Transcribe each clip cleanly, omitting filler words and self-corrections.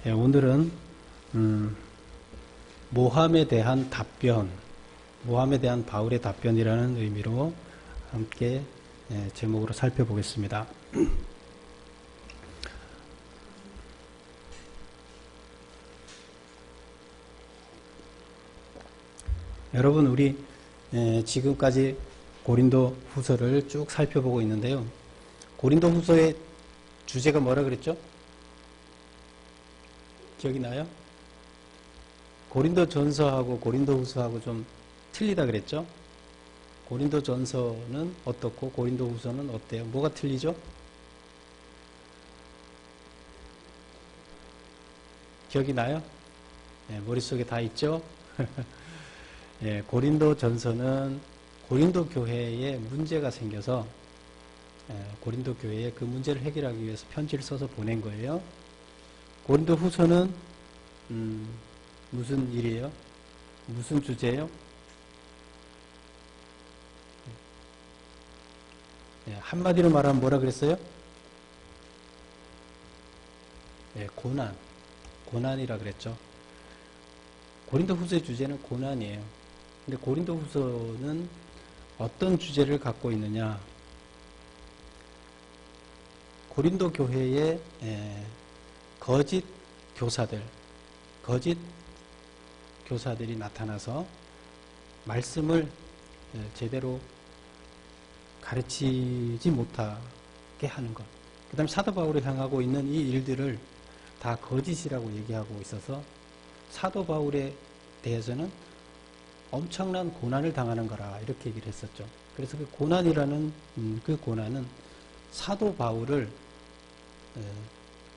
오늘은 모함에 대한 답변, 모함에 대한 바울의 답변이라는 의미로 함께 제목으로 살펴보겠습니다. 여러분, 우리 지금까지 고린도 후서를 쭉 살펴보고 있는데요. 고린도 후서의 주제가 뭐라 그랬죠? 기억이 나요? 고린도 전서하고 고린도 후서하고 좀 틀리다 그랬죠? 고린도 전서는 어떻고 고린도 후서는 어때요? 뭐가 틀리죠? 기억이 나요? 머릿속에 다 있죠? 고린도 전서는 고린도 교회에 문제가 생겨서 고린도 교회에 그 문제를 해결하기 위해서 편지를 써서 보낸 거예요. 고린도 후서는 무슨 일이에요? 무슨 주제예요? 한마디로 말하면 뭐라 그랬어요? 고난이라 그랬죠. 고린도 후서의 주제는 고난이에요. 근데 고린도 후서는 어떤 주제를 갖고 있느냐? 고린도 교회에 거짓 교사들이 나타나서 말씀을 제대로 가르치지 못하게 하는 것. 그 다음에 사도 바울을 향하고 있는 이 일들을 다 거짓이라고 얘기하고 있어서 사도 바울에 대해서는 엄청난 고난을 당하는 거라 이렇게 얘기를 했었죠. 그래서 그 고난이라는 그 고난은 사도 바울을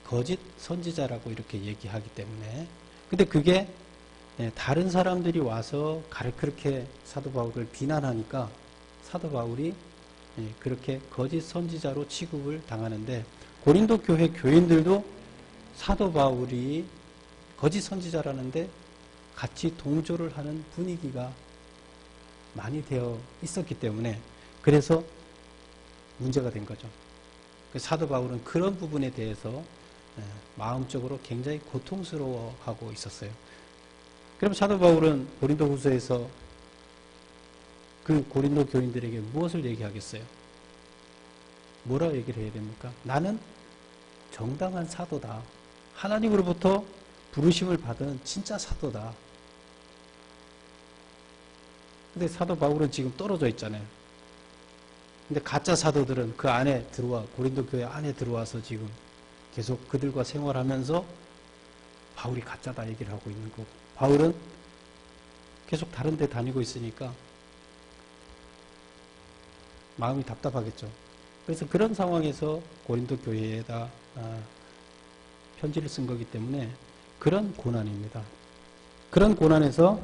거짓 선지자라고 이렇게 얘기하기 때문에, 근데 그게 다른 사람들이 와서 그렇게 사도 바울을 비난하니까 사도 바울이 그렇게 거짓 선지자로 취급을 당하는데, 고린도 교회 교인들도 사도 바울이 거짓 선지자라는데 같이 동조를 하는 분위기가 많이 되어 있었기 때문에 그래서 문제가 된 거죠. 사도 바울은 그런 부분에 대해서 마음적으로 굉장히 고통스러워하고 있었어요. 그럼 사도 바울은 고린도 후서에서 그 고린도 교인들에게 무엇을 얘기하겠어요? 뭐라고 얘기를 해야 됩니까? 나는 정당한 사도다. 하나님으로부터 부르심을 받은 진짜 사도다. 근데 사도 바울은 지금 떨어져 있잖아요. 근데 가짜 사도들은 그 안에 고린도 교회 안에 들어와서 지금 계속 그들과 생활하면서 바울이 가짜다 얘기를 하고 있는 거고, 바울은 계속 다른 데 다니고 있으니까 마음이 답답하겠죠. 그래서 그런 상황에서 고린도 교회에다 편지를 쓴 거기 때문에 그런 고난입니다. 그런 고난에서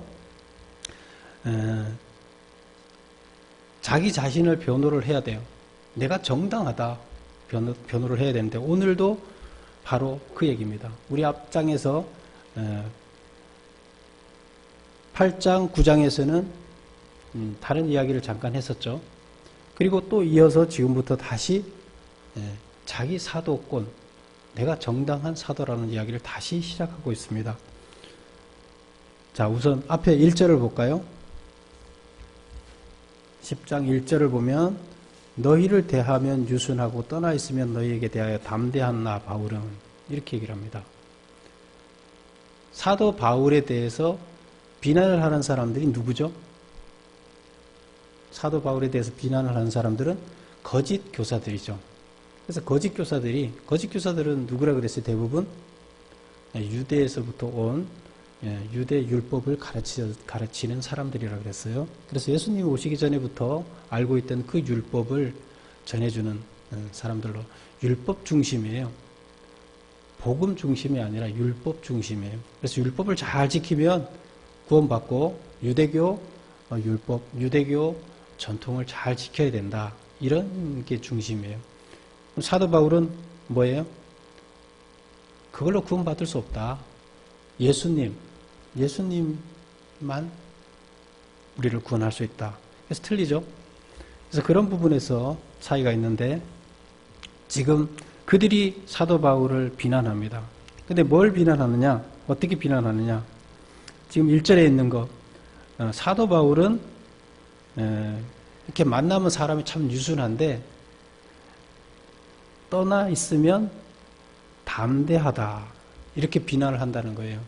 자기 자신을 변호를 해야 돼요. 내가 정당하다 변호를 해야 되는데, 오늘도 바로 그 얘기입니다. 우리 앞장에서 8장 9장에서는 다른 이야기를 잠깐 했었죠. 그리고 또 이어서 지금부터 다시 자기 사도권, 내가 정당한 사도라는 이야기를 다시 시작하고 있습니다. 자, 우선 앞에 1절을 볼까요? 10장 1절을 보면, 너희를 대하면 유순하고 떠나 있으면 너희에게 대하여 담대한 나 바울은, 이렇게 얘기를 합니다. 사도 바울에 대해서 비난을 하는 사람들이 누구죠? 사도 바울에 대해서 비난을 하는 사람들은 거짓 교사들이죠. 그래서 거짓 교사들은 누구라 그랬어요? 대부분 유대에서부터 온 유대 율법을 가르치는 사람들이라 그랬어요. 그래서 예수님이 오시기 전에부터 알고 있던 그 율법을 전해주는 사람들로, 율법 중심이에요. 복음 중심이 아니라 율법 중심이에요. 그래서 율법을 잘 지키면 구원받고 유대교 율법, 유대교 전통을 잘 지켜야 된다. 이런 게 중심이에요. 사도 바울은 뭐예요? 그걸로 구원받을 수 없다. 예수님만 우리를 구원할 수 있다. 그래서 틀리죠. 그래서 그런 부분에서 차이가 있는데, 지금 그들이 사도 바울을 비난합니다. 근데 뭘 비난하느냐? 어떻게 비난하느냐? 지금 1절에 있는 거, 사도 바울은 이렇게 만나면 사람이 참 유순한데 떠나 있으면 담대하다, 이렇게 비난을 한다는 거예요.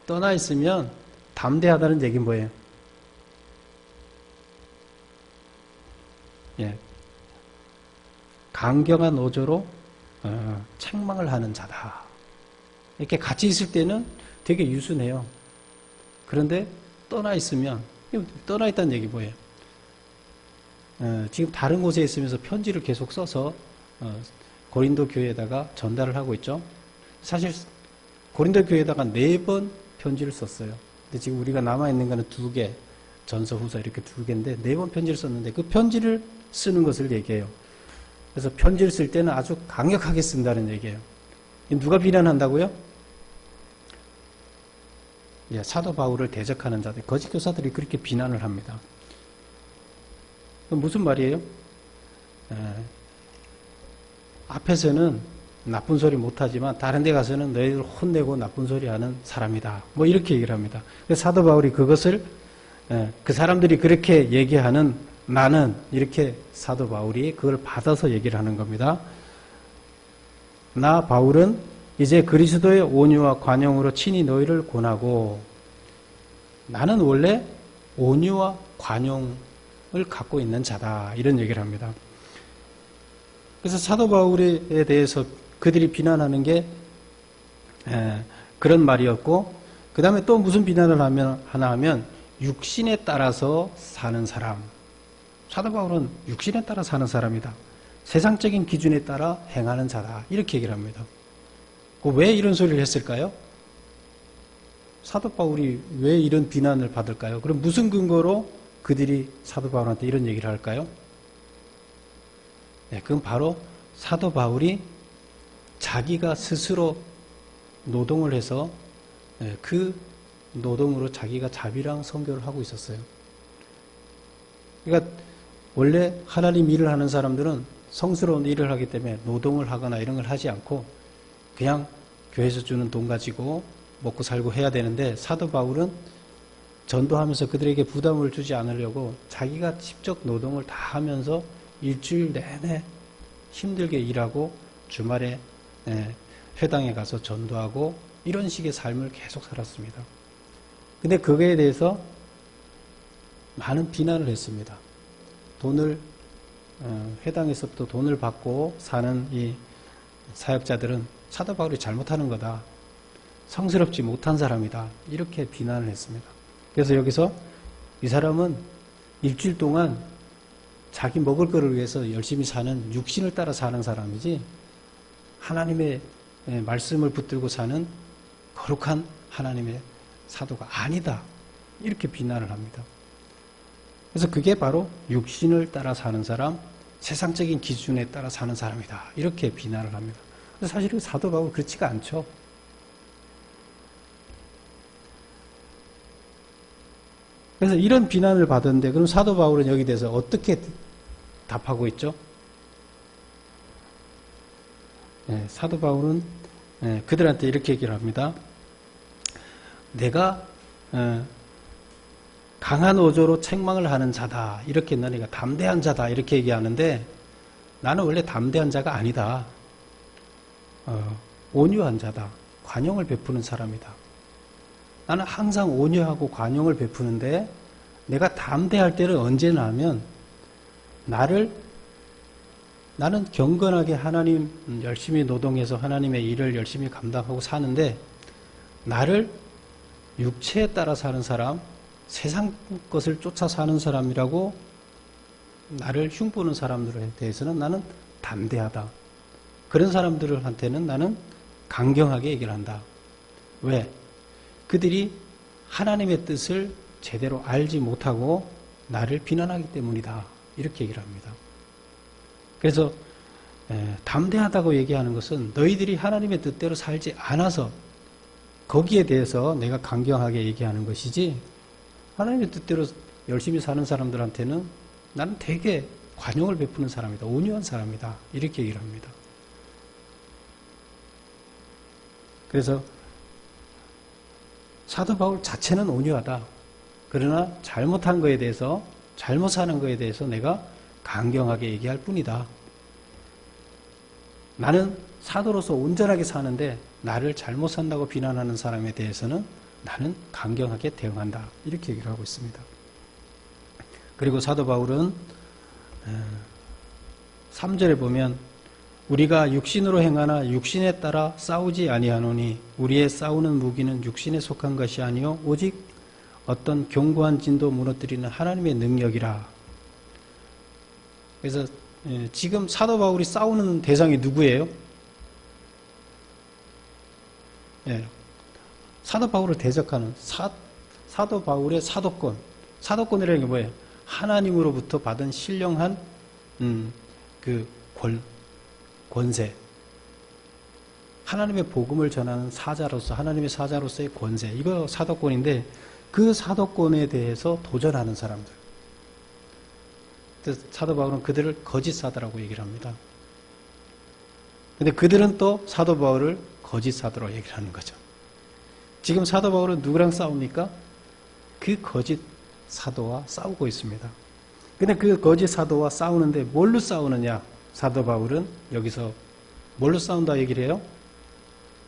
떠나 있으면 담대하다는 얘기는 뭐예요? 예, 강경한 어조로 책망을 하는 자다. 이렇게 같이 있을 때는 되게 유순해요. 그런데 떠나 있으면, 떠나 있다는 얘기 뭐예요? 지금 다른 곳에 있으면서 편지를 계속 써서 고린도 교회에다가 전달을 하고 있죠. 사실 고린도 교회에다가 4번 편지를 썼어요. 근데 지금 우리가 남아있는 거는 2개, 전서, 후서 이렇게 2개인데 4번 편지를 썼는데 그 편지를 쓰는 것을 얘기해요. 그래서 편지를 쓸 때는 아주 강력하게 쓴다는 얘기예요. 누가 비난한다고요? 예, 사도 바울을 대적하는 자들, 거짓 교사들이 그렇게 비난을 합니다. 무슨 말이에요? 앞에서는 나쁜 소리 못하지만 다른 데 가서는 너희들 혼내고 나쁜 소리 하는 사람이다. 뭐 이렇게 얘기를 합니다. 그래서 사도 바울이 그것을 그 사람들이 그렇게 얘기하는 나는, 이렇게 사도 바울이 그걸 받아서 얘기를 하는 겁니다. 나 바울은 이제 그리스도의 온유와 관용으로 친히 너희를 권하고, 나는 원래 온유와 관용을 갖고 있는 자다, 이런 얘기를 합니다. 그래서 사도 바울에 대해서 그들이 비난하는 게 그런 말이었고, 그 다음에 또 무슨 비난을 하나 하면 육신에 따라서 사는 사람. 사도 바울은 육신에 따라 사는 사람이다. 세상적인 기준에 따라 행하는 자다, 이렇게 얘기를 합니다. 왜 이런 소리를 했을까요? 사도 바울이 왜 이런 비난을 받을까요? 그럼 무슨 근거로 그들이 사도 바울한테 이런 얘기를 할까요? 네, 그건 바로 사도 바울이 자기가 스스로 노동을 해서 그 노동으로 자기가 자비랑 선교를 하고 있었어요. 그러니까 원래 하나님 일을 하는 사람들은 성스러운 일을 하기 때문에 노동을 하거나 이런 걸 하지 않고 그냥 교회에서 주는 돈 가지고 먹고 살고 해야 되는데, 사도 바울은 전도하면서 그들에게 부담을 주지 않으려고 자기가 직접 노동을 다 하면서 일주일 내내 힘들게 일하고 주말에 회당에 가서 전도하고 이런 식의 삶을 계속 살았습니다. 근데 그거에 대해서 많은 비난을 했습니다. 돈을 회당에서부터 돈을 받고 사는 이 사역자들은 사도 바울이 잘못하는 거다, 성스럽지 못한 사람이다, 이렇게 비난을 했습니다. 그래서 여기서 이 사람은 일주일 동안 자기 먹을 거를 위해서 열심히 사는, 육신을 따라 사는 사람이지 하나님의 말씀을 붙들고 사는 거룩한 하나님의 사도가 아니다, 이렇게 비난을 합니다. 그래서 그게 바로 육신을 따라 사는 사람, 세상적인 기준에 따라 사는 사람이다, 이렇게 비난을 합니다. 사실은 사도 바울 그렇지가 않죠. 그래서 이런 비난을 받았는데, 그럼 사도 바울은 여기 대해서 어떻게 답하고 있죠? 사도 바울은 그들한테 이렇게 얘기를 합니다. 내가 강한 어조로 책망을 하는 자다, 이렇게 너네가 담대한 자다, 이렇게 얘기하는데 나는 원래 담대한 자가 아니다. 온유한 자다, 관용을 베푸는 사람이다. 나는 항상 온유하고 관용을 베푸는데 내가 담대할 때는 언제나 하면 나는 경건하게 하나님 열심히 노동해서 하나님의 일을 열심히 감당하고 사는데, 나를 육체에 따라 사는 사람, 세상 것을 쫓아 사는 사람이라고 나를 흉보는 사람들에 대해서는 나는 담대하다. 그런 사람들한테는 나는 강경하게 얘기를 한다. 왜? 그들이 하나님의 뜻을 제대로 알지 못하고 나를 비난하기 때문이다, 이렇게 얘기를 합니다. 그래서 담대하다고 얘기하는 것은 너희들이 하나님의 뜻대로 살지 않아서 거기에 대해서 내가 강경하게 얘기하는 것이지, 하나님의 뜻대로 열심히 사는 사람들한테는 나는 되게 관용을 베푸는 사람이다, 온유한 사람이다, 이렇게 얘기를 합니다. 그래서 사도 바울 자체는 온유하다. 그러나 잘못한 거에 대해서, 잘못 사는 거에 대해서 내가 강경하게 얘기할 뿐이다. 나는 사도로서 온전하게 사는데 나를 잘못 산다고 비난하는 사람에 대해서는 나는 강경하게 대응한다. 이렇게 얘기를 하고 있습니다. 그리고 사도 바울은 3절에 보면 우리가 육신으로 행하나 육신에 따라 싸우지 아니하노니 우리의 싸우는 무기는 육신에 속한 것이 아니요 오직 어떤 견고한 진도 무너뜨리는 하나님의 능력이라. 그래서 지금 사도 바울이 싸우는 대상이 누구예요? 사도 바울을 대적하는 사도 바울의 사도권. 사도권이라는 게 뭐예요? 하나님으로부터 받은 신령한 그 권세. 하나님의 복음을 전하는 사자로서, 하나님의 사자로서의 권세. 이거 사도권인데 그 사도권에 대해서 도전하는 사람들. 사도 바울은 그들을 거짓 사도라고 얘기를 합니다. 근데 그들은 또 사도 바울을 거짓 사도라고 얘기를 하는 거죠. 지금 사도 바울은 누구랑 싸웁니까? 그 거짓 사도와 싸우고 있습니다. 근데 그 거짓 사도와 싸우는데 뭘로 싸우느냐? 사도 바울은 여기서 뭘로 싸운다 얘기를 해요?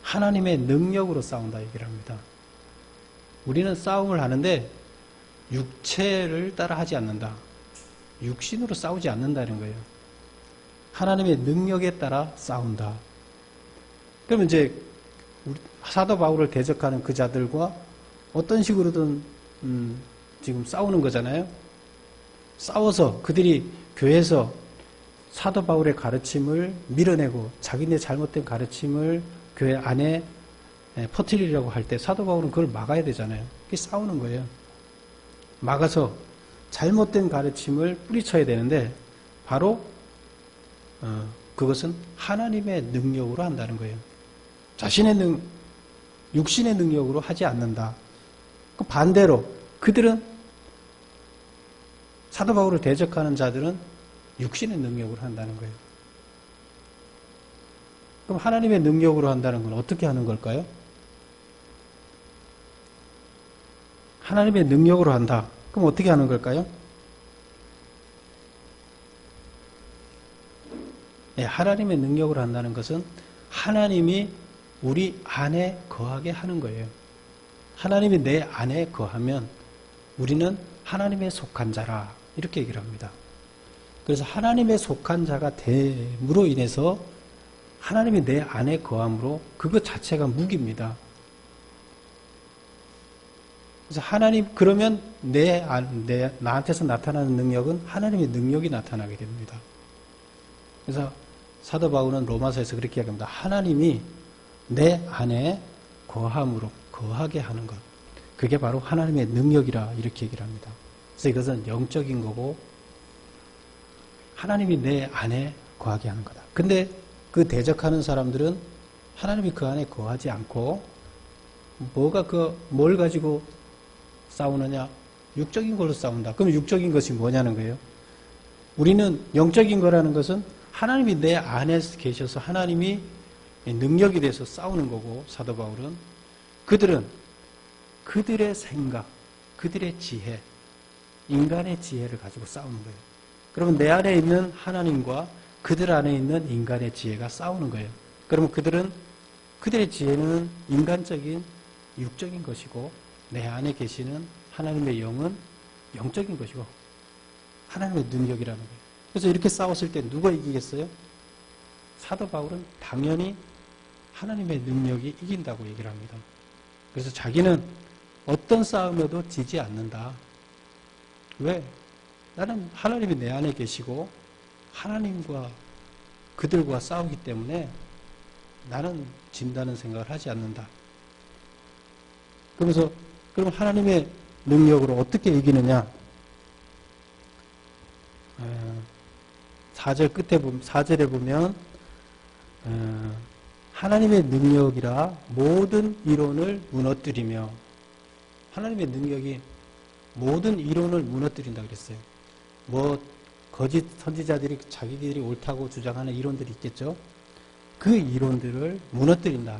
하나님의 능력으로 싸운다 얘기를 합니다. 우리는 싸움을 하는데 육체를 따라 하지 않는다. 육신으로 싸우지 않는다는 거예요. 하나님의 능력에 따라 싸운다. 그러면 이제 사도 바울을 대적하는 그 자들과 어떤 식으로든 지금 싸우는 거잖아요. 싸워서 그들이 교회에서 사도 바울의 가르침을 밀어내고 자기네 잘못된 가르침을 교회 안에 퍼뜨리려고 할 때 사도 바울은 그걸 막아야 되잖아요. 그게 싸우는 거예요. 막아서 잘못된 가르침을 뿌리쳐야 되는데 바로 그것은 하나님의 능력으로 한다는 거예요. 자신의 육신의 능력으로 하지 않는다. 반대로 그들은 사도 바울을 대적하는 자들은 육신의 능력으로 한다는 거예요. 그럼 하나님의 능력으로 한다는 건 어떻게 하는 걸까요? 하나님의 능력으로 한다. 그럼 어떻게 하는 걸까요? 하나님의 능력으로 한다는 것은 하나님이 우리 안에 거하게 하는 거예요. 하나님이 내 안에 거하면 우리는 하나님의 속한 자라 이렇게 얘기를 합니다. 그래서 하나님의 속한 자가 됨으로 인해서 하나님이 내 안에 거함으로 그것 자체가 무기입니다. 그래서 하나님 그러면 나한테서 나타나는 능력은 하나님의 능력이 나타나게 됩니다. 그래서 사도 바울은 로마서에서 그렇게 얘기합니다. 하나님이 내 안에 거함으로 거하게 하는 것. 그게 바로 하나님의 능력이라 이렇게 얘기를 합니다. 그래서 이것은 영적인 거고 하나님이 내 안에 거하게 하는 거다. 근데 그 대적하는 사람들은 하나님이 그 안에 거하지 않고 뭘 가지고 싸우느냐? 육적인 걸로 싸운다. 그럼 육적인 것이 뭐냐는 거예요. 우리는 영적인 거라는 것은 하나님이 내 안에 계셔서 하나님이 능력이 돼서 싸우는 거고 사도 바울은 그들은 그들의 생각, 그들의 지혜, 인간의 지혜를 가지고 싸우는 거예요. 그러면 내 안에 있는 하나님과 그들 안에 있는 인간의 지혜가 싸우는 거예요. 그러면 그들의 지혜는 인간적인 육적인 것이고 내 안에 계시는 하나님의 영은 영적인 것이고 하나님의 능력이라는 거예요. 그래서 이렇게 싸웠을 때 누가 이기겠어요? 사도 바울은 당연히 하나님의 능력이 이긴다고 얘기를 합니다. 그래서 자기는 어떤 싸움에도 지지 않는다. 왜? 나는 하나님이 내 안에 계시고 하나님과 그들과 싸우기 때문에 나는 진다는 생각을 하지 않는다. 그러면서 그럼 하나님의 능력으로 어떻게 이기느냐? 4절 끝에 보면 4절에 보면 하나님의 능력이라 모든 이론을 무너뜨리며 하나님의 능력이 모든 이론을 무너뜨린다 그랬어요. 거짓 선지자들이 자기들이 옳다고 주장하는 이론들이 있겠죠. 그 이론들을 무너뜨린다.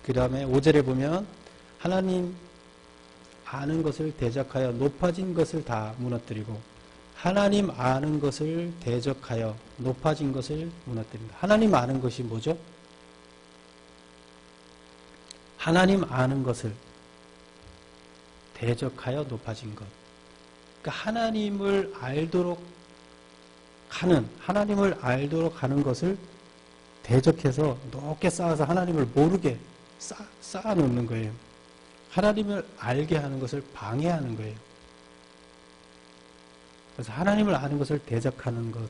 그 다음에 5절에 보면 하나님 아는 것을 대적하여 높아진 것을 다 무너뜨리고 하나님 아는 것을 대적하여 높아진 것을 무너뜨린다. 하나님 아는 것이 뭐죠? 하나님 아는 것을 대적하여 높아진 것. 그러니까 하나님을 알도록 하는 것을 대적해서 높게 쌓아서 하나님을 모르게 쌓아놓는 거예요. 하나님을 알게 하는 것을 방해하는 거예요. 그래서 하나님을 아는 것을 대적하는 것,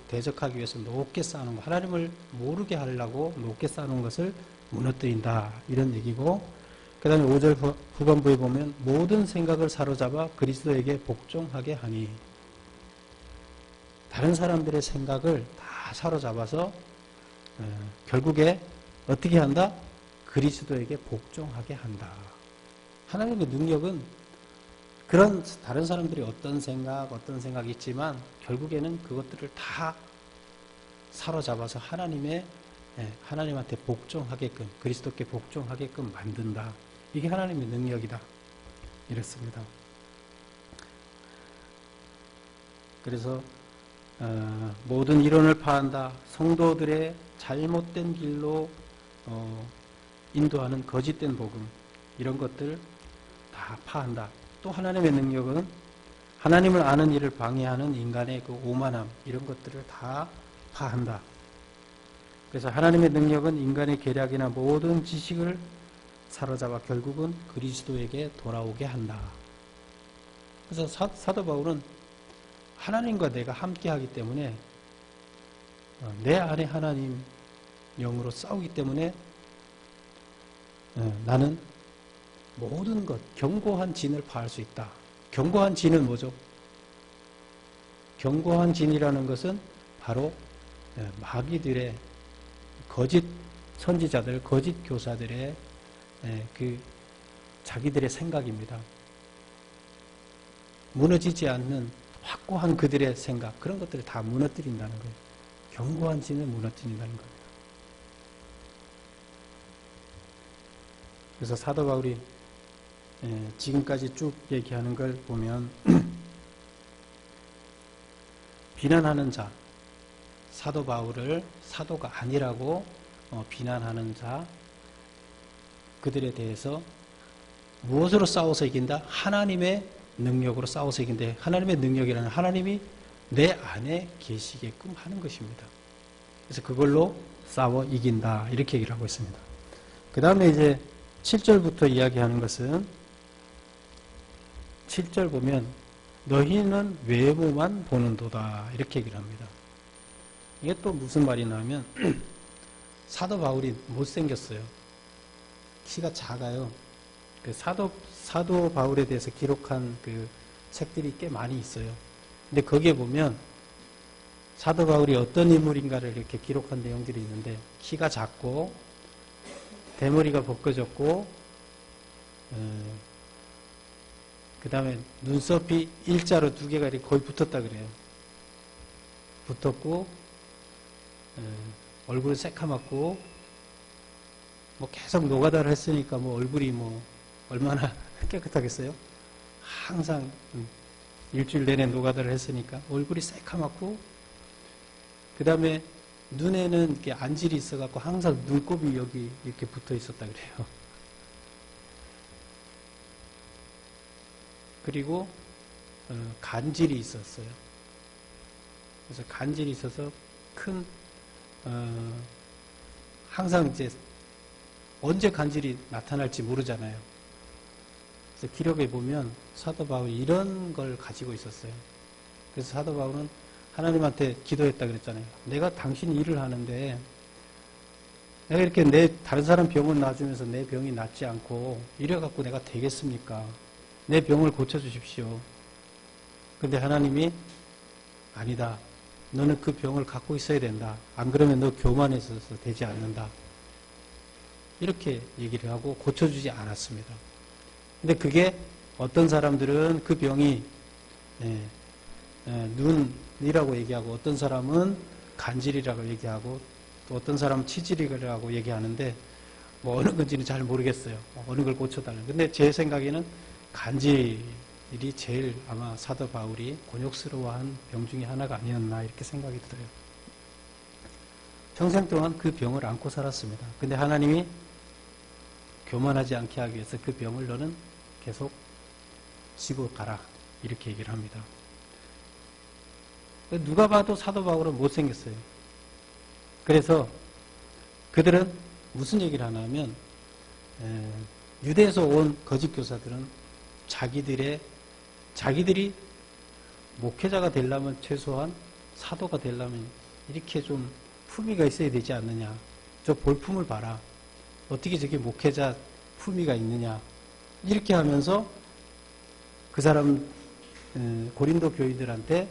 대적하기 위해서 높게 쌓아놓은 것, 하나님을 모르게 하려고 높게 쌓아놓은 것을 무너뜨린다. 이런 얘기고, 그 다음에 5절 후반부에 보면 모든 생각을 사로잡아 그리스도에게 복종하게 하니, 다른 사람들의 생각을 다 사로잡아서 결국에 어떻게 한다? 그리스도에게 복종하게 한다. 하나님의 능력은 그런 다른 사람들이 어떤 생각이 있지만 결국에는 그것들을 다 사로잡아서 하나님한테 복종하게끔, 그리스도께 복종하게끔 만든다. 이게 하나님의 능력이다. 이렇습니다. 그래서 모든 이론을 파한다. 성도들의 잘못된 길로 인도하는 거짓된 복음, 이런 것들 다 파한다. 또 하나님의 능력은 하나님을 아는 일을 방해하는 인간의 그 오만함, 이런 것들을 다 파한다. 그래서 하나님의 능력은 인간의 계략이나 모든 지식을 사로잡아 결국은 그리스도에게 돌아오게 한다. 그래서 사도 바울은 하나님과 내가 함께 하기 때문에 내 안에 하나님 영으로 싸우기 때문에 나는 모든 것, 견고한 진을 파할 수 있다. 견고한 진은 뭐죠? 견고한 진이라는 것은 바로 마귀들의 거짓 선지자들, 거짓 교사들의 그 자기들의 생각입니다. 무너지지 않는 확고한 그들의 생각, 그런 것들을 다 무너뜨린다는 거예요. 견고한 진을 무너뜨린다는 겁니다. 그래서 사도 바울이 지금까지 쭉 얘기하는 걸 보면 비난하는 자, 사도 바울을 사도가 아니라고 비난하는 자, 그들에 대해서 무엇으로 싸워서 이긴다? 하나님의 능력으로 싸워서 이긴다. 하나님의 능력이라는 하나님이 내 안에 계시게끔 하는 것입니다. 그래서 그걸로 싸워 이긴다. 이렇게 얘기를 하고 있습니다. 그 다음에 이제 7절부터 이야기하는 것은 7절 보면 너희는 외모만 보는도다. 이렇게 얘기를 합니다. 이게 또 무슨 말이냐 하면 사도 바울이 못생겼어요. 키가 작아요. 그 사도 바울에 대해서 기록한 그 책들이 꽤 많이 있어요. 근데 거기에 보면 사도 바울이 어떤 인물인가를 이렇게 기록한 내용들이 있는데 키가 작고 대머리가 벗겨졌고 그 다음에 눈썹이 일자로 두 개가 이렇게 거의 붙었다 그래요. 붙었고 얼굴은 새카맣고 뭐 계속 노가다를 했으니까 뭐 얼굴이 뭐 얼마나 깨끗하겠어요? 항상 일주일 내내 노가다를 했으니까 얼굴이 새카맣고 그 다음에 눈에는 이렇게 안질이 있어갖고 항상 눈곱이 여기 이렇게 붙어 있었다 그래요. 그리고 간질이 있었어요. 그래서 간질이 있어서 큰 항상 이제 언제 간질이 나타날지 모르잖아요. 그래서 기록에 보면 사도 바울이 이런 걸 가지고 있었어요. 그래서 사도 바울은 하나님한테 기도했다 그랬잖아요. 내가 당신 일을 하는데 내가 이렇게 다른 사람 병을 놔주면서 내 병이 낫지 않고 이래갖고 내가 되겠습니까? 내 병을 고쳐주십시오. 근데 하나님이 아니다. 너는 그 병을 갖고 있어야 된다. 안 그러면 너 교만해서 되지 않는다. 이렇게 얘기를 하고 고쳐주지 않았습니다. 근데 그게 어떤 사람들은 그 병이 눈이라고 얘기하고 어떤 사람은 간질이라고 얘기하고 또 어떤 사람은 치질이라고 얘기하는데 뭐 어느 건지는 잘 모르겠어요. 어느 걸 고쳐달라는. 근데 제 생각에는 간질이 제일 아마 사도 바울이 곤욕스러워한 병 중에 하나가 아니었나 이렇게 생각이 들어요. 평생 동안 그 병을 안고 살았습니다. 근데 하나님이 교만하지 않게 하기 위해서 그 병을 너는 계속 지고 가라 이렇게 얘기를 합니다. 누가 봐도 사도 바울은 못생겼어요. 그래서 그들은 무슨 얘기를 하냐면 유대에서 온 거짓 교사들은 자기들이 목회자가 되려면 최소한 사도가 되려면 이렇게 좀 품위가 있어야 되지 않느냐. 저 볼품을 봐라. 어떻게 저게 목회자 품위가 있느냐. 이렇게 하면서 그 사람 고린도 교인들한테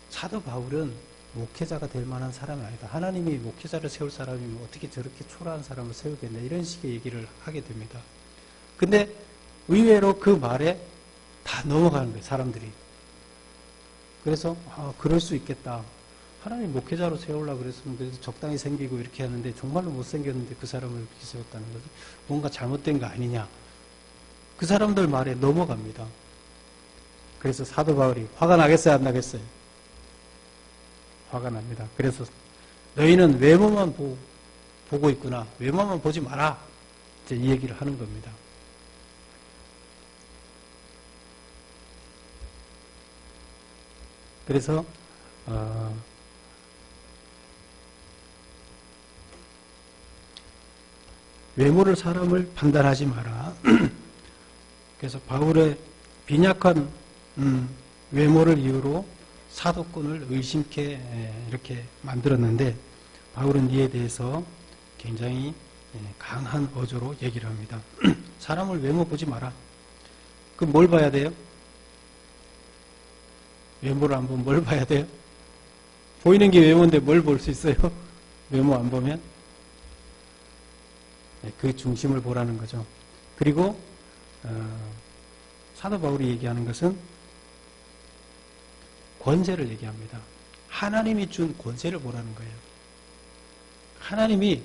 사도 바울은 목회자가 될 만한 사람이 아니다. 하나님이 목회자를 세울 사람이면 어떻게 저렇게 초라한 사람을 세우겠냐. 이런 식의 얘기를 하게 됩니다. 근데 의외로 그 말에 다 넘어가는 거예요. 사람들이. 그래서 그럴 수 있겠다. 하나님 목회자로 세우려고 그랬으면 그래서 적당히 생기고 이렇게 하는데 정말로 못생겼는데 그 사람을 이렇게 세웠다는 거죠. 뭔가 잘못된 거 아니냐. 그 사람들 말에 넘어갑니다. 그래서 사도 바울이 화가 나겠어요? 안 나겠어요? 화가 납니다. 그래서 너희는 외모만 보고 있구나. 외모만 보지 마라. 이제 이 얘기를 하는 겁니다. 그래서 외모를 사람을 판단하지 마라. 그래서 바울의 빈약한 외모를 이유로 사도권을 의심케 이렇게 만들었는데 바울은 이에 대해서 굉장히 강한 어조로 얘기를 합니다. 사람을 외모 보지 마라. 그럼 뭘 봐야 돼요? 외모를 안 보면 뭘 봐야 돼요? 보이는 게 외모인데 뭘 볼 수 있어요? 외모 안 보면? 그 중심을 보라는 거죠. 그리고 사도 바울이 얘기하는 것은 권세를 얘기합니다. 하나님이 준 권세를 보라는 거예요. 하나님이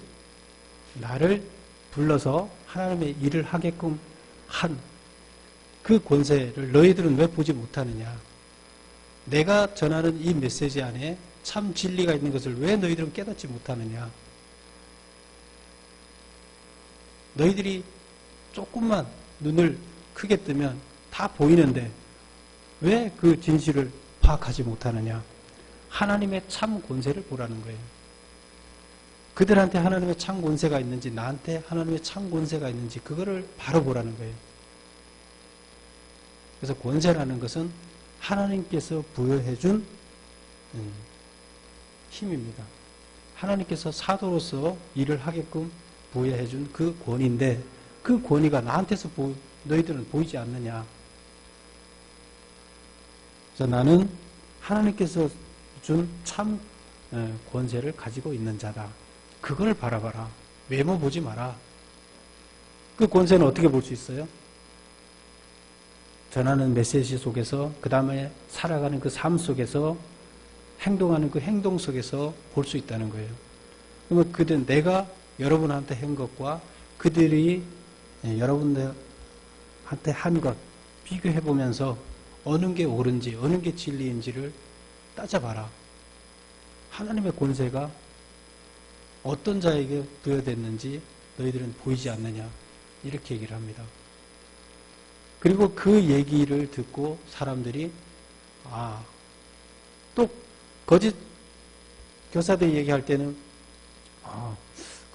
나를 불러서 하나님의 일을 하게끔 한 그 권세를 너희들은 왜 보지 못하느냐. 내가 전하는 이 메시지 안에 참 진리가 있는 것을 왜 너희들은 깨닫지 못하느냐. 너희들이 조금만 눈을 크게 뜨면 다 보이는데 왜 그 진실을 파악하지 못하느냐. 하나님의 참 권세를 보라는 거예요. 그들한테 하나님의 참 권세가 있는지 나한테 하나님의 참 권세가 있는지 그거를 바로 보라는 거예요. 그래서 권세라는 것은 하나님께서 부여해 준 힘입니다. 하나님께서 사도로서 일을 하게끔 부여해 준 그 권위인데 그 권위가 나한테서 너희들은 보이지 않느냐. 그래서 나는 하나님께서 준 참 권세를 가지고 있는 자다. 그걸 바라봐라. 외모 보지 마라. 그 권세는 어떻게 볼 수 있어요? 전하는 메시지 속에서, 그 다음에 살아가는 그 삶 속에서, 행동하는 그 행동 속에서 볼 수 있다는 거예요. 그러면 내가 여러분한테 한 것과 그들이 여러분들한테 한 것 비교해 보면서 어느 게 옳은지 어느 게 진리인지를 따져봐라. 하나님의 권세가 어떤 자에게 부여됐는지 너희들은 보이지 않느냐. 이렇게 얘기를 합니다. 그리고 그 얘기를 듣고 사람들이 또 거짓 교사들이 얘기할 때는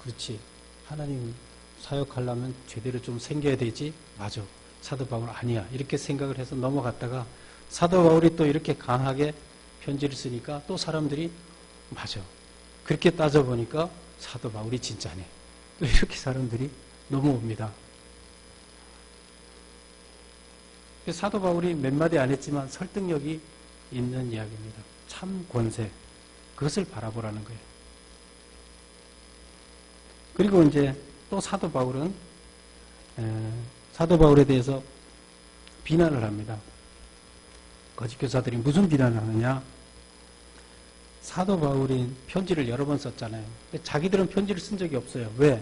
그렇지. 하나님 사역하려면 제대로 좀 생겨야 되지. 맞아. 사도 바울 아니야. 이렇게 생각을 해서 넘어갔다가 사도 바울이 또 이렇게 강하게 편지를 쓰니까 또 사람들이 맞아. 그렇게 따져보니까 사도 바울이 진짜네. 또 이렇게 사람들이 넘어옵니다. 사도 바울이 몇 마디 안 했지만 설득력이 있는 이야기입니다. 참 권세. 그것을 바라보라는 거예요. 그리고 이제 또 사도 바울은 사도 바울에 대해서 비난을 합니다. 거짓 교사들이 무슨 비난을 하느냐? 사도 바울이 편지를 여러 번 썼잖아요. 자기들은 편지를 쓴 적이 없어요. 왜?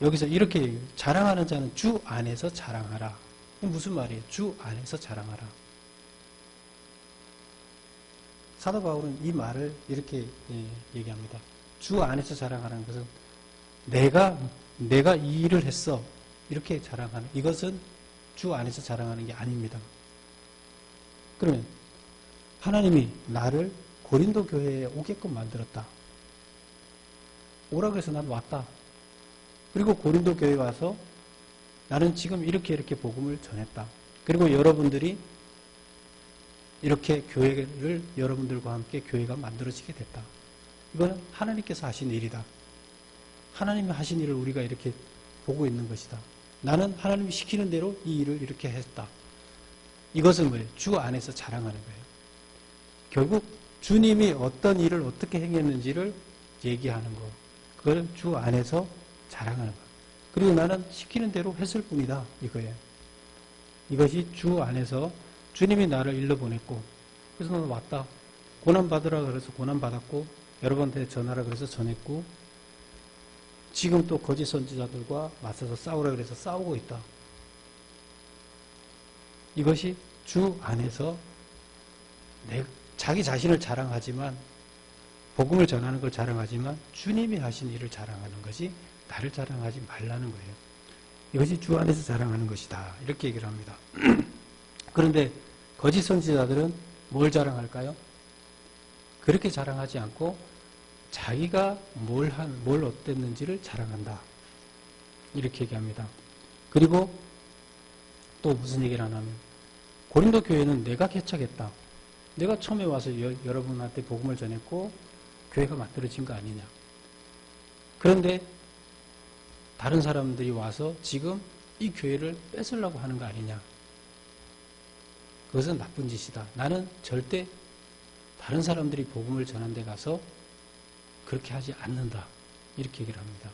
여기서 이렇게 자랑하는 자는 주 안에서 자랑하라. 무슨 말이에요? 주 안에서 자랑하라. 사도 바울은 이 말을 이렇게 얘기합니다. 주 안에서 자랑하라는 것은 내가 이 일을 했어. 이렇게 자랑하는, 이것은 주 안에서 자랑하는 게 아닙니다. 그러면 하나님이 나를 고린도 교회에 오게끔 만들었다. 오라고 해서 난 왔다. 그리고 고린도 교회에 와서 나는 지금 이렇게 복음을 전했다. 그리고 여러분들이 이렇게 교회를, 여러분들과 함께 교회가 만들어지게 됐다. 이거는 하나님께서 하신 일이다. 하나님이 하신 일을 우리가 이렇게 보고 있는 것이다. 나는 하나님이 시키는 대로 이 일을 이렇게 했다. 이것은 뭐예요? 주 안에서 자랑하는 거예요. 결국 주님이 어떤 일을 어떻게 행했는지를 얘기하는 거. 그걸 주 안에서 자랑하는 거. 그리고 나는 시키는 대로 했을 뿐이다. 이거예요. 이것이 주 안에서 주님이 나를 일러 보냈고, 그래서 나는 왔다. 고난 받으라 그래서 고난 받았고, 여러분한테 전하라 그래서 전했고, 지금 또 거짓 선지자들과 맞서서 싸우라 그래서 싸우고 있다. 이것이 주 안에서 자기 자신을 자랑하지만, 복음을 전하는 걸 자랑하지만 주님이 하신 일을 자랑하는 것이 나를 자랑하지 말라는 거예요. 이것이 주 안에서 자랑하는 것이다. 이렇게 얘기를 합니다. 그런데 거짓 선지자들은 뭘 자랑할까요? 그렇게 자랑하지 않고 자기가 뭘 어땠는지를 자랑한다. 이렇게 얘기합니다. 그리고 또 무슨 얘기를 하냐면, 고린도 교회는 내가 개척했다. 내가 처음에 와서 여러분한테 복음을 전했고 교회가 만들어진 거 아니냐. 그런데 다른 사람들이 와서 지금 이 교회를 뺏으려고 하는 거 아니냐. 그것은 나쁜 짓이다. 나는 절대 다른 사람들이 복음을 전한 데 가서 그렇게 하지 않는다. 이렇게 얘기를 합니다.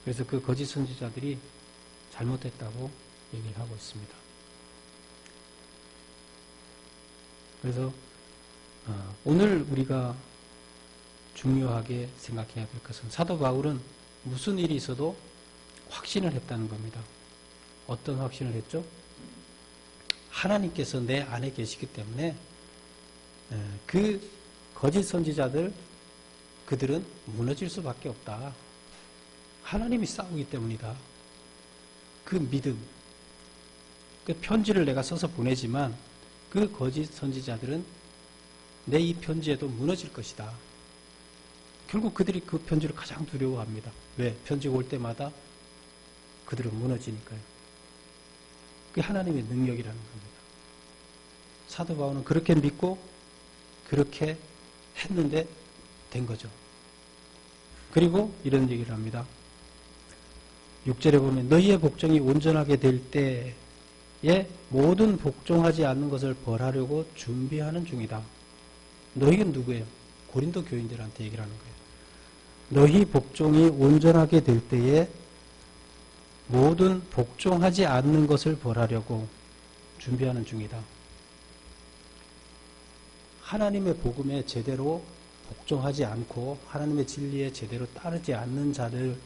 그래서 그 거짓 선지자들이 잘못했다고 얘기를 하고 있습니다. 그래서 오늘 우리가 중요하게 생각해야 될 것은, 사도 바울은 무슨 일이 있어도 확신을 했다는 겁니다. 어떤 확신을 했죠? 하나님께서 내 안에 계시기 때문에 그 거짓 선지자들, 그들은 무너질 수밖에 없다. 하나님이 싸우기 때문이다. 그 믿음, 그 편지를 내가 써서 보내지만 그 거짓 선지자들은 내 이 편지에도 무너질 것이다. 결국 그들이 그 편지를 가장 두려워합니다. 왜? 편지가 올 때마다 그들은 무너지니까요. 그게 하나님의 능력이라는 겁니다. 사도 바울은 그렇게 믿고 그렇게 했는데 된 거죠. 그리고 이런 얘기를 합니다. 6절에 보면 너희의 복종이 온전하게 될 때에 모든 복종하지 않는 것을 벌하려고 준비하는 중이다. 너희가 누구예요? 고린도 교인들한테 얘기를 하는 거예요. 너희 복종이 온전하게 될 때에 모든 복종하지 않는 것을 벌하려고 준비하는 중이다. 하나님의 복음에 제대로 복종하지 않고 하나님의 진리에 제대로 따르지 않는 자들이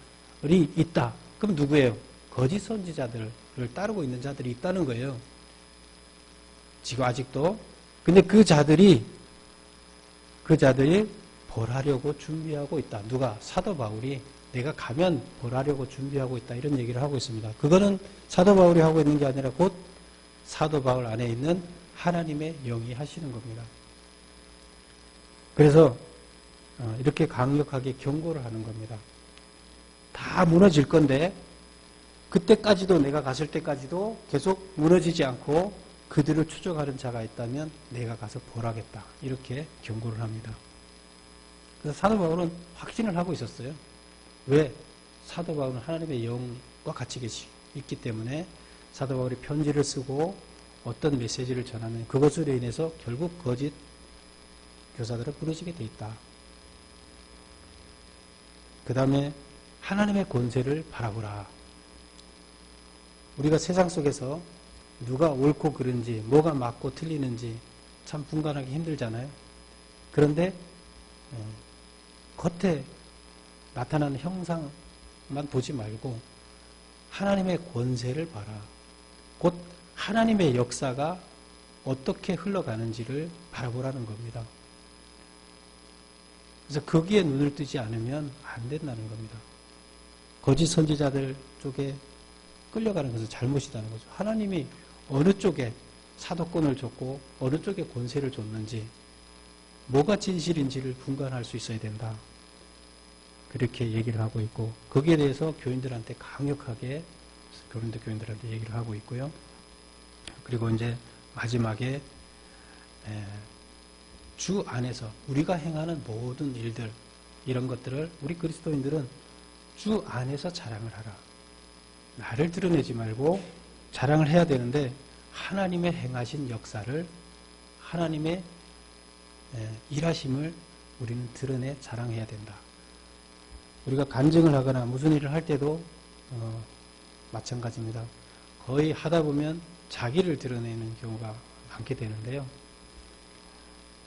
있다. 그럼 누구예요? 거짓 선지자들을 따르고 있는 자들이 있다는 거예요. 지금 아직도. 근데 그 자들이 벌하려고 준비하고 있다. 누가? 사도 바울이 내가 가면 벌하려고 준비하고 있다. 이런 얘기를 하고 있습니다. 그거는 사도 바울이 하고 있는 게 아니라 곧 사도 바울 안에 있는 하나님의 영이 하시는 겁니다. 그래서 이렇게 강력하게 경고를 하는 겁니다. 다 무너질 건데 그때까지도, 내가 갔을 때까지도 계속 무너지지 않고 그들을 추적하는 자가 있다면 내가 가서 벌하겠다. 이렇게 경고를 합니다. 그래서 사도 바울은 확신을 하고 있었어요. 왜? 사도 바울은 하나님의 영과 같이 있기 때문에 사도 바울이 편지를 쓰고 어떤 메시지를 전하면 그것으로 인해서 결국 거짓 교사들은 무너지게 돼 있다. 그 다음에 하나님의 권세를 바라보라. 우리가 세상 속에서 누가 옳고 그른지, 뭐가 맞고 틀리는지 참 분간하기 힘들잖아요. 그런데 겉에 나타나는 형상이 것만 보지 말고 하나님의 권세를 봐라. 곧 하나님의 역사가 어떻게 흘러가는지를 바라보라는 겁니다. 그래서 거기에 눈을 뜨지 않으면 안 된다는 겁니다. 거짓 선지자들 쪽에 끌려가는 것은 잘못이라는 거죠. 하나님이 어느 쪽에 사도권을 줬고 어느 쪽에 권세를 줬는지 뭐가 진실인지를 분간할 수 있어야 된다. 그렇게 얘기를 하고 있고 거기에 대해서 교인들한테 강력하게 고린도 교인들한테 얘기를 하고 있고요. 그리고 이제 마지막에 주 안에서 우리가 행하는 모든 일들 이런 것들을 우리 그리스도인들은 주 안에서 자랑을 하라. 나를 드러내지 말고 자랑을 해야 되는데 하나님의 행하신 역사를 하나님의 일하심을 우리는 드러내 자랑해야 된다. 우리가 간증을 하거나 무슨 일을 할 때도 마찬가지입니다. 거의 하다 보면 자기를 드러내는 경우가 많게 되는데요.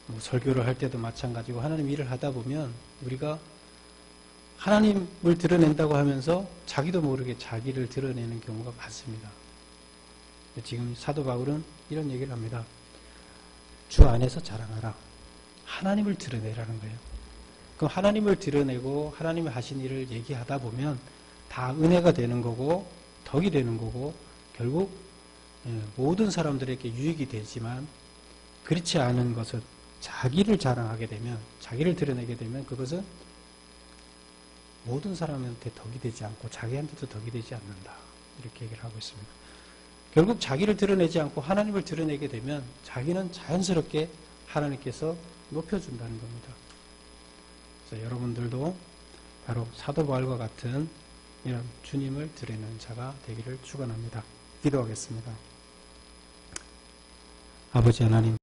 뭐 설교를 할 때도 마찬가지고 하나님 일을 하다 보면 우리가 하나님을 드러낸다고 하면서 자기도 모르게 자기를 드러내는 경우가 많습니다. 지금 사도 바울은 이런 얘기를 합니다. 주 안에서 자랑하라. 하나님을 드러내라는 거예요. 그럼 하나님을 드러내고 하나님이 하신 일을 얘기하다 보면 다 은혜가 되는 거고 덕이 되는 거고 결국 모든 사람들에게 유익이 되지만 그렇지 않은 것은 자기를 자랑하게 되면 자기를 드러내게 되면 그것은 모든 사람한테 덕이 되지 않고 자기한테도 덕이 되지 않는다. 이렇게 얘기를 하고 있습니다. 결국 자기를 드러내지 않고 하나님을 드러내게 되면 자기는 자연스럽게 하나님께서 높여준다는 겁니다. 그래서 여러분들도 바로 사도 바울과 같은 이런 주님을 드리는 자가 되기를 축원합니다. 기도하겠습니다. 아버지 하나님